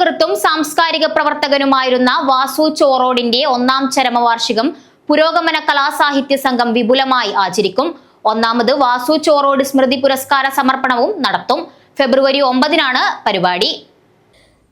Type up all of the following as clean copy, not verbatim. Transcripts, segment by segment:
നാടകകൃത്തും സാംസ്കാരിക പ്രവർത്തകനുമായിരുന്ന വാസു ചോറോഡിന്റെ ഒന്നാം ചരമവാർഷികം പുരോഗമന കലാസാഹിത്യ സംഘം വിപുലമായി ആചരിക്കും. ഒന്നാമത് വാസു ചോറോഡ് സ്മൃതി പുരസ്കാര സമർപ്പണവും നടത്തും. ഫെബ്രുവരി 9-നാണ് പരിപാടി.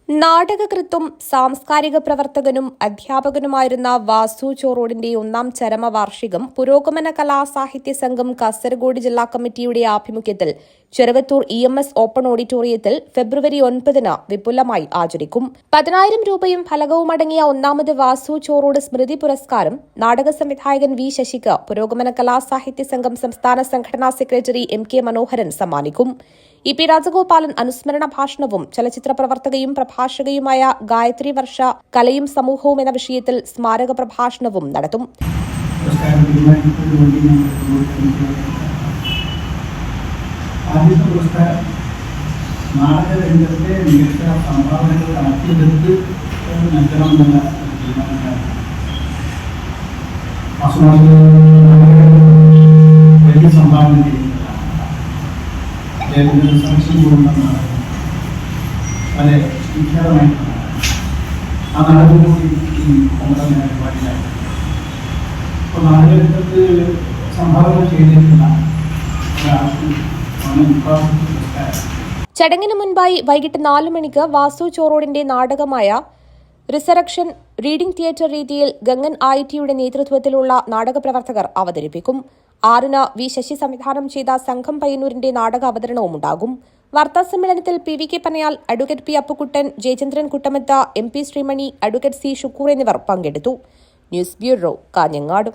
നാടകകൃത്തും സാംസ്കാരിക പ്രവർത്തകനും അധ്യാപകനുമായിരുന്ന വാസു ചോറോഡിന്റെ ഒന്നാം ചരമവാർഷികം പുരോഗമന കലാസാഹിത്യ സംഘം കാസർഗോഡ് ജില്ലാ കമ്മിറ്റിയുടെ ആഭിമുഖ്യത്തിൽ ചെറുവത്തൂർ EMS ഓപ്പൺ ഓഡിറ്റോറിയത്തിൽ ഫെബ്രുവരി 9-ന് വിപുലമായി ആചരിക്കും. 10,000 രൂപയും ഫലകവുമടങ്ങിയ ഒന്നാമത് വാസു ചോറോഡ് സ്മൃതി പുരസ്കാരം നാടക സംവിധായകൻ V. ശശിക്ക് പുരോഗമന കലാസാഹിത്യ സംഘം സംസ്ഥാന സംഘടനാ സെക്രട്ടറി MK മനോഹരൻ സമ്മാനിക്കും. EP രാജഗോപാലൻ അനുസ്മരണ ഭാഷണവും ചലച്ചിത്ര പ്രവർത്തകയും പ്രഭാഷകയുമായ ഗായത്രി വർഷ കലയും സമൂഹവും എന്ന വിഷയത്തിൽ സ്മാരക പ്രഭാഷണവും നടത്തും. ചടങ്ങിന് മുൻപായി വൈകിട്ട് 4 മണിക്ക് വാസു ചോറോഡിന്റെ നാടകമായ റിസറക്ഷൻ റീഡിംഗ് തിയേറ്റർ രീതിയിൽ ഗംഗൻ IITയുടെ നേതൃത്വത്തിലുള്ള നാടകപ്രവർത്തകർ അവതരിപ്പിക്കും. 6-ന് V. ശശി സംവിധാനം ചെയ്ത സംഘം പയ്യന്നൂരിന്റെ നാടക അവതരണവും ഉണ്ടാകും. വാർത്താസമ്മേളനത്തിൽ PVK Panayal, advocate P. Appukuttan, Jayachandran Kuttamath, MP Sreemani, advocate C. Shukoor എന്നിവർ പങ്കെടുത്തു. News bureau, Kanhangad.